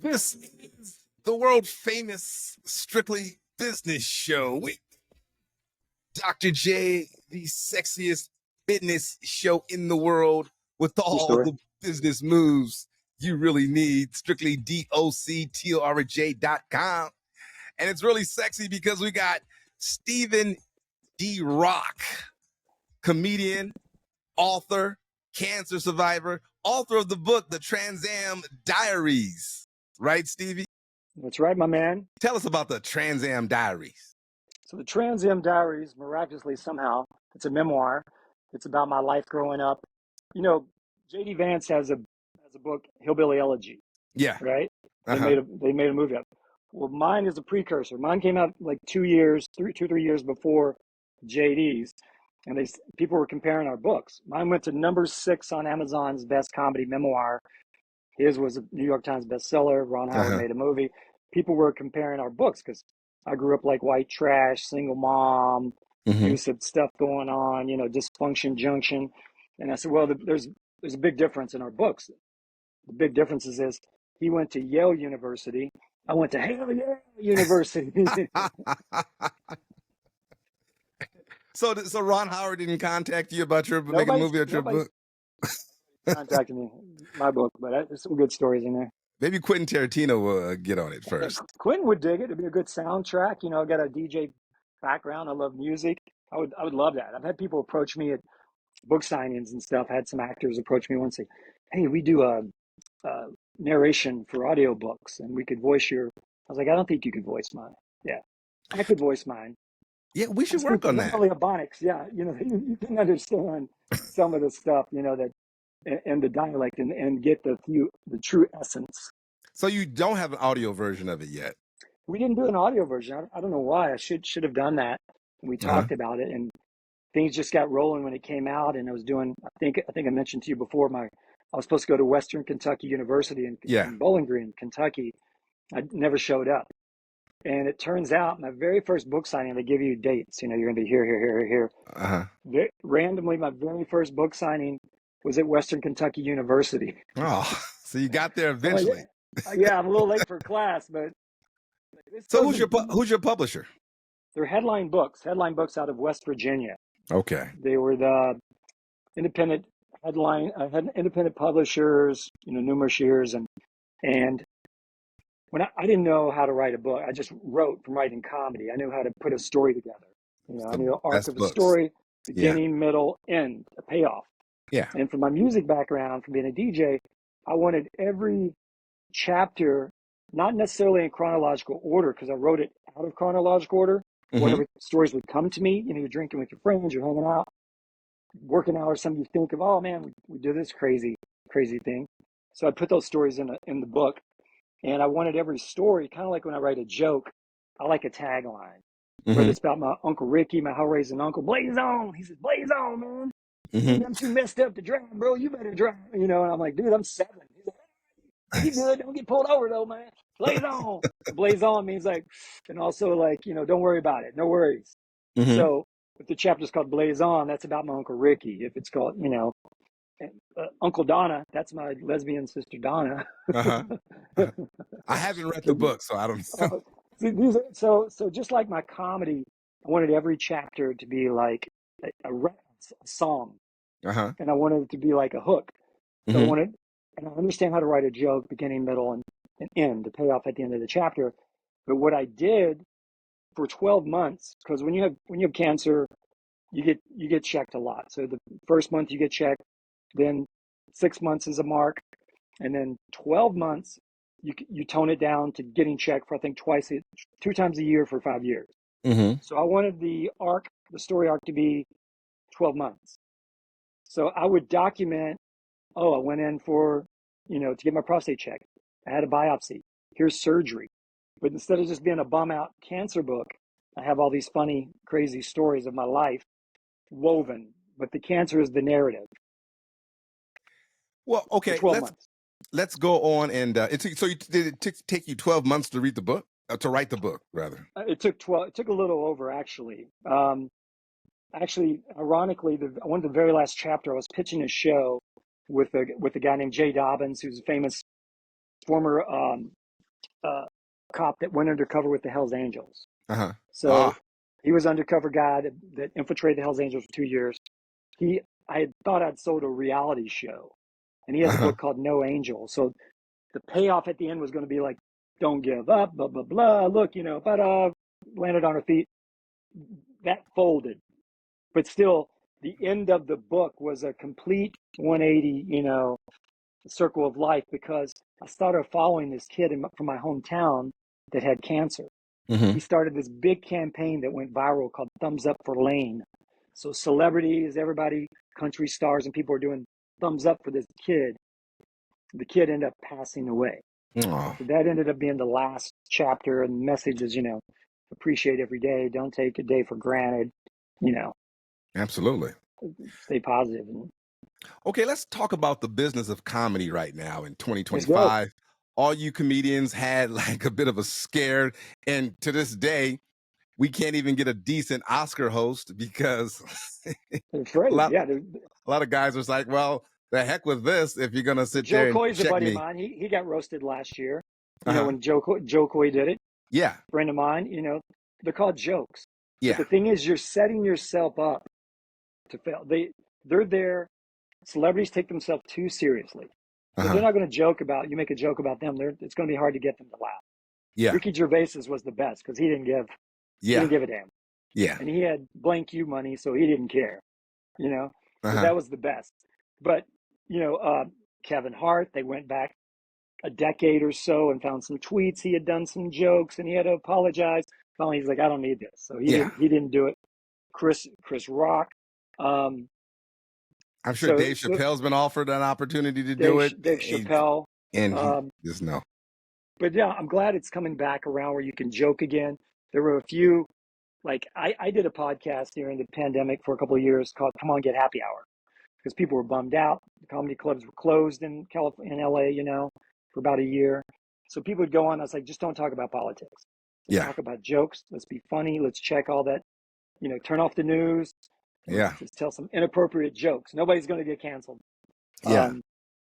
This is the world famous Strictly Business Show with Dr. J, the sexiest business show in the world with all the business moves you really need. Strictly DOCTORJ.com. And it's really sexy because we got Stephen D. Rock, comedian, author, cancer survivor, author of the book, The Trans Am Diaries. Right, Stevie? That's right, my man. Tell us about the Trans Am Diaries. So the Trans Am Diaries, miraculously somehow, it's a memoir. It's about my life growing up. You know, J.D. Vance has a book, Hillbilly Elegy. Yeah. Right? They made a movie of it. Well, mine is a precursor. Mine came out like 3 years before JD's, and people were comparing our books. Mine went to number 6 on Amazon's best comedy memoir. His was a New York Times bestseller. Ron Howard made a movie. People were comparing our books because I grew up like white trash, single mom, abusive stuff going on, dysfunction junction. And I said, well, there's a big difference in our books. The big difference is he went to Yale University. I went to Yale University. So Ron Howard didn't contact you about making a movie of your book? Contacted me, my book, but there's some good stories in there. Maybe Quentin Tarantino will get on it first. Quentin would dig it. It'd be a good soundtrack. I got a DJ background. I love music. I would love that. I've had people approach me at book signings and stuff. I had some actors approach me once and say, hey, we do a narration for audiobooks and we could voice your. I was like, I don't think you could voice mine. Yeah, I could voice mine. Yeah, we should work on that. Only Ebonics. Yeah, you can understand some of the stuff, that and the dialect and get the true essence. So you don't have an audio version of it yet? We didn't do an audio version. I don't know why. I should have done that. We talked about it, and things just got rolling when it came out. And I was doing. I think I mentioned to you before. I was supposed to go to Western Kentucky University in Bowling Green, Kentucky. I never showed up, and it turns out my very first book signing, they give you dates. You're going to be here. Randomly, my very first book signing was at Western Kentucky University. Oh, so you got there eventually. Yeah, I'm a little late for class, but. So who's your publisher? They're Headline Books out of West Virginia. Okay. They were the independent publishers, numerous years, and when I didn't know how to write a book, I just wrote from writing comedy. I knew how to put a story together. I knew the arc of a story, beginning, middle, end, a payoff. Yeah. And from my music background, from being a DJ, I wanted every chapter, not necessarily in chronological order, because I wrote it out of chronological order. Whatever stories would come to me, you're drinking with your friends, you're hanging out, working hours, something you think of, oh man, we do this crazy thing. So I put those stories in the book, and I wanted every story, kind of like when I write a joke, I like a tagline. Whether it's about my Uncle Ricky, my hell-raising uncle, blaze on. He says, blaze on, man. I'm too messed up to drive, bro. You better drive. And I'm like, dude, I'm 7. He's like, you good? Don't get pulled over though, man. Blaze on. Blaze on means like, and also like, don't worry about it. No worries. So if the chapter's called Blaze On, that's about my Uncle Ricky. If it's called, Uncle Donna, that's my lesbian sister Donna. I haven't read the book, so I don't know. So just like my comedy, I wanted every chapter to be like a song. And I wanted it to be like a hook. So and I understand how to write a joke, beginning, middle, and end, the payoff at the end of the chapter. But what I did for 12 months, because when you have cancer, you get checked a lot. So the first month you get checked, then 6 months is a mark, and then 12 months you tone it down to getting checked for I think 2 times a year for 5 years. So I wanted the story arc to be 12 months. So I would document, I went in for, to get my prostate checked. I had a biopsy. Here's surgery. But instead of just being a bum out cancer book, I have all these funny, crazy stories of my life woven. But the cancer is the narrative. Well, okay, let's go on and did it take you 12 months to read the book? To write the book, rather? It took a little over, actually. actually, ironically, one of the very last chapter, I was pitching a show with a guy named Jay Dobbins, who's a famous former cop that went undercover with the Hells Angels. Uh-huh. So he was undercover guy that infiltrated the Hells Angels for 2 years. I had thought I'd sold a reality show, and he has a book called No Angel. So the payoff at the end was going to be like, don't give up, blah, blah, blah. Look, but landed on her feet. That folded. But still, the end of the book was a complete 180, circle of life, because I started following this kid from my hometown that had cancer. Mm-hmm. He started this big campaign that went viral called Thumbs Up for Lane. So celebrities, everybody, country stars, and people are doing thumbs up for this kid. The kid ended up passing away. So that ended up being the last chapter, and the message is, appreciate every day. Don't take a day for granted. Absolutely. Stay positive. Okay, let's talk about the business of comedy right now in 2025. All you comedians had like a bit of a scare, and to this day, we can't even get a decent Oscar host because they're afraid. A lot of guys was like, well, the heck with this if you're going to sit there and Joe Coy's check a buddy me. of mine. He got roasted last year, when Joe Coy did it. Yeah. Friend of mine, they're called jokes. Yeah. But the thing is, you're setting yourself up to fail. They're there. Celebrities take themselves too seriously. So they're not going to joke about, you make a joke about them, it's going to be hard to get them to laugh. Yeah. Ricky Gervais's was the best because he didn't give a damn. Yeah. And he had blank you money, so he didn't care, So that was the best. But, Kevin Hart, they went back a decade or so and found some tweets. He had done some jokes and he had to apologize. Finally, he's like, I don't need this. So he didn't do it. Chris Rock. I'm sure Dave Chappelle's been offered an opportunity to do it. Dave Chappelle. And he just no. But yeah, I'm glad it's coming back around where you can joke again. There were a few, like I did a podcast during the pandemic for a couple of years called Come On Get Happy Hour, because people were bummed out. The comedy clubs were closed in California, in LA, for about a year. So people would go on. I was like, just don't talk about politics. Let's talk about jokes. Let's be funny. Let's check all that, turn off the news. Just tell some inappropriate jokes. Nobody's going to get canceled. Yeah.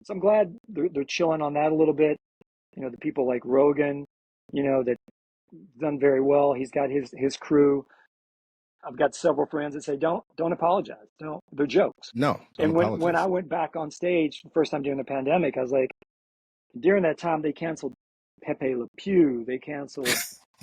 So I'm glad they're chilling on that a little bit. The people like Rogan, that done very well. He's got his crew. I've got several friends that say, don't apologize. They're jokes. No. And when I went back on stage the first time during the pandemic, I was like, during that time, they canceled Pepe Le Pew. They canceled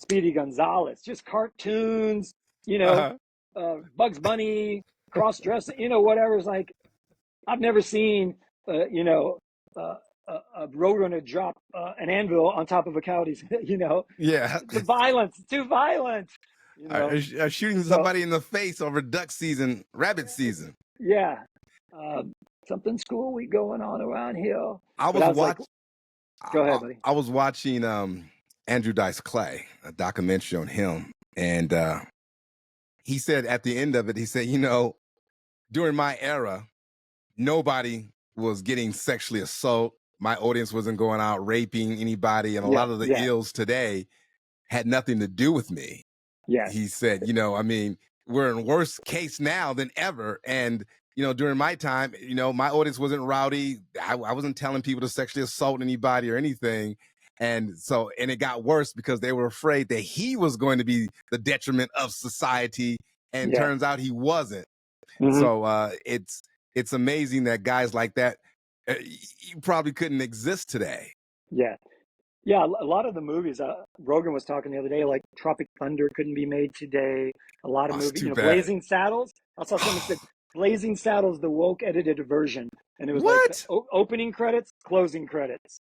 Speedy Gonzalez, just cartoons, Bugs Bunny, cross-dressing, whatever. It's like, I've never seen, a roadrunner drop an anvil on top of a coyote's, Yeah. The violence, too violent. Shooting somebody in the face over duck season, rabbit season. Yeah. Something school going on around here. I was watching. Go ahead, buddy. I was watching Andrew Dice Clay, a documentary on him, and he said at the end of it, he said, during my era, nobody was getting sexually assaulted. My audience wasn't going out raping anybody, and a lot of the ills today had nothing to do with me. Yeah, he said, we're in worse case now than ever, and during my time, my audience wasn't rowdy. I wasn't telling people to sexually assault anybody or anything. And it got worse because they were afraid that he was going to be the detriment of society. And turns out he wasn't. Mm-hmm. So it's amazing that guys like that, you probably couldn't exist today. Yeah. Yeah, a lot of the movies, Rogan was talking the other day, like Tropic Thunder couldn't be made today. A lot of movies, Blazing Saddles. I saw someone said, Blazing Saddles, the woke edited version. And it was like opening credits, closing credits.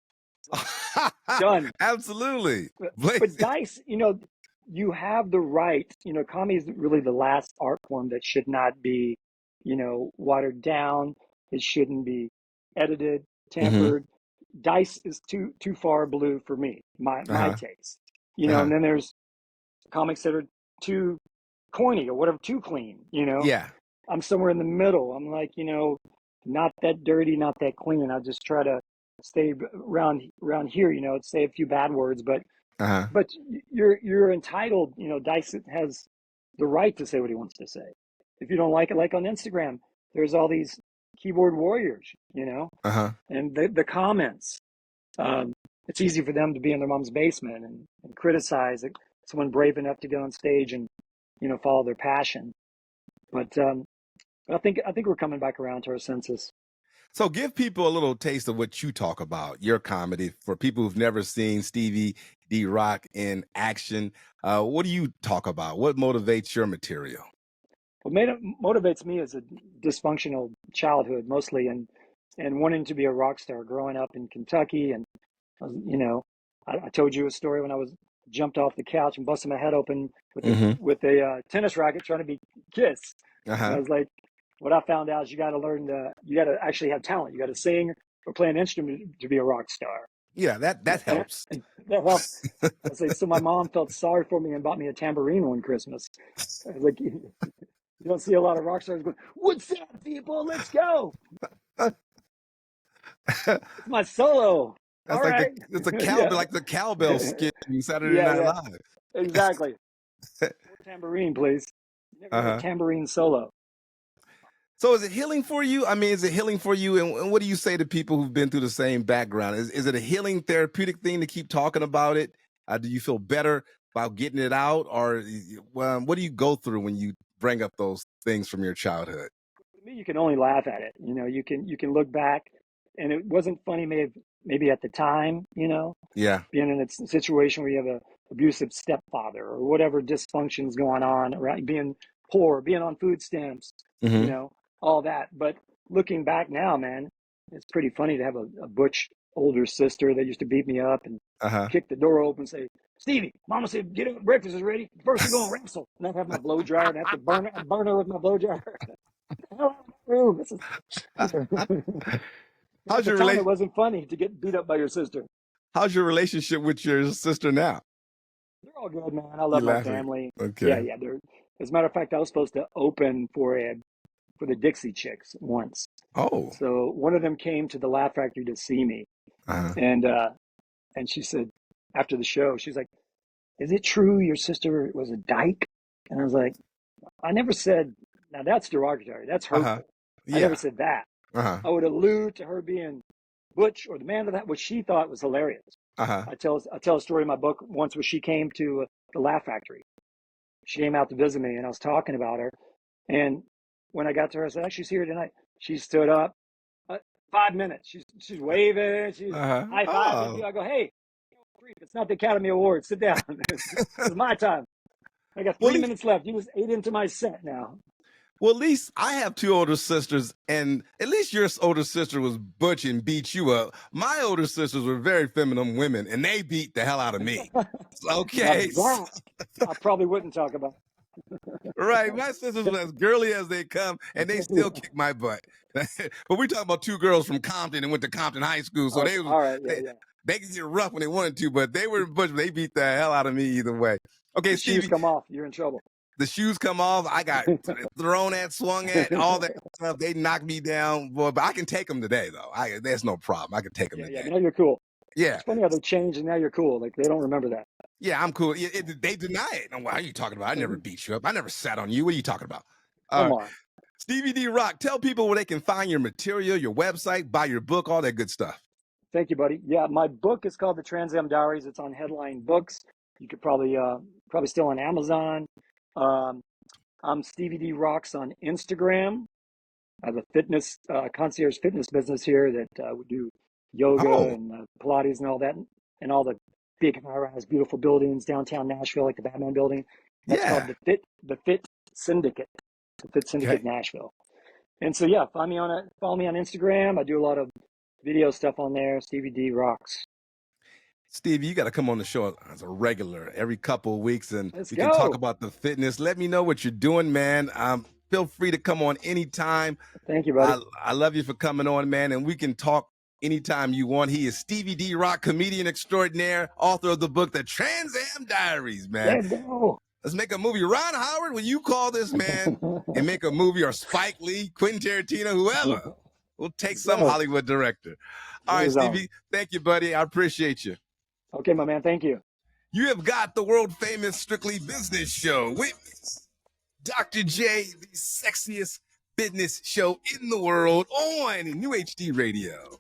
Done. Absolutely. But Dice, you have the right, comedy is really the last art form that should not be, watered down. It shouldn't be edited, tampered. Mm-hmm. Dice is too far blue for me, my taste. And then there's comics that are too corny or whatever, too clean, Yeah. I'm somewhere in the middle. I'm like, not that dirty, not that clean. I just try to stay around here, say a few bad words, but you're entitled, Dice has the right to say what he wants to say. if you don't like it, like on Instagram, there's all these keyboard warriors, you know, and the comments. It's easy for them to be in their mom's basement and criticize someone brave enough to go on stage and, you know, follow their passion. But I think we're coming back around to our senses. So give people a little taste of what you talk about, your comedy, for people who've never seen Stevie D Rock in action. What do you talk about? What motivates your material? What motivates me is a dysfunctional childhood mostly, and wanting to be a rock star growing up in Kentucky. And you know, I told you a story when I was jumped off the couch and busted my head open with a tennis racket trying to be Kiss. And I was like, what I found out is you got to actually have talent. You got to sing or play an instrument to be a rock star. Yeah, that helps. That helps. I say, so my mom felt sorry for me and bought me a tambourine one Christmas. I was like, you don't see a lot of rock stars going, "What's up, people? Let's go." It's my solo. That's all like right. it's a cowbell, like the cowbell skit in Saturday Night Live. Exactly. More tambourine, please. Never had a tambourine solo. So is it healing for you? I mean, is it healing for you? And what do you say to people who've been through the same background? Is it a healing therapeutic thing to keep talking about it? Do you feel better about getting it out? Or what do you go through when you bring up those things from your childhood? For me, you can only laugh at it. You know, you can look back and it wasn't funny maybe at the time, you know? Yeah. Being in a situation where you have a abusive stepfather or whatever dysfunction's going on, right? Being poor, being on food stamps, you know, all that. But looking back now, man, it's pretty funny to have a butch older sister that used to beat me up and kick the door open and say, "Stevie, Mama said, get up, breakfast is ready. First we're going to wrestle." And I'd have my blow dryer and I have to burn her with my blow dryer. Room. How's your relationship? It wasn't funny to get beat up by your sister. How's your relationship with your sister now? They're all good, man. I love my family. Okay. Yeah. As a matter of fact, I was supposed to open for the Dixie Chicks once. Oh. So one of them came to the Laugh Factory to see me, and she said after the show, she's like, "Is it true your sister was a dyke?" And I was like, "I never said. Now that's derogatory. That's hurtful. I never said that. I would allude to her being butch or the man of that, which she thought was hilarious. I tell a story in my book once where she came to the Laugh Factory. She came out to visit me, and I was talking about her. And when I got to her, I said, "She's here tonight." She stood up. 5 minutes. She's waving. She's high fiving. I go, "Hey, it's not the Academy Awards. Sit down. It's my time. I got 3 minutes left. You just ate into my set now." Well, at least I have two older sisters, and at least your older sister was butch and beat you up. My older sisters were very feminine women, and they beat the hell out of me. Okay. I probably wouldn't talk about it. Right. My sisters were as girly as they come, and they still kick my butt. But we're talking about two girls from Compton and went to Compton High School, so they could get rough when they wanted to, but they were butch. They beat the hell out of me either way. Okay, the Stevie, shoes come off. You're in trouble. The shoes come off. I got thrown at, swung at, all that stuff. They knocked me down, boy. But I can take them today, though. There's no problem. I can take them today. Yeah, now you're cool. Yeah. It's funny how they changed and now you're cool. Like, they don't remember that. Yeah, I'm cool. They deny it. What are you talking about? I never beat you up. I never sat on you. What are you talking about? Come on. Stevie D Rock, tell people where they can find your material, your website, buy your book, all that good stuff. Thank you, buddy. Yeah, my book is called The Trans Am Diaries. It's on Headline Books. You could probably still on Amazon. I'm Stevie D Rocks on Instagram. I have a fitness concierge fitness business here that we do yoga and Pilates and all that, and all the big high-rise beautiful buildings downtown Nashville, like the Batman building. That's called the Fit Syndicate, the Fit Syndicate Nashville. And so follow me on Instagram. I do a lot of video stuff on there. Stevie D Rocks. Stevie, you got to come on the show as a regular every couple of weeks, and we can talk about the fitness. Let me know what you're doing, man. Feel free to come on anytime. Thank you, buddy. I love you for coming on, man, and we can talk anytime you want. He is Stevie D Rock, comedian extraordinaire, author of the book, The Trans Am Diaries, man. Let's go. Let's make a movie. Ron Howard, will you call this man and make a movie, or Spike Lee, Quentin Tarantino, whoever? We'll take some Hollywood director. All right, Stevie, thank you, buddy. I appreciate you. Okay, my man. Thank you. You have got the world famous Strictly Business Show with Dr. J, the sexiest business show in the world on New HD Radio.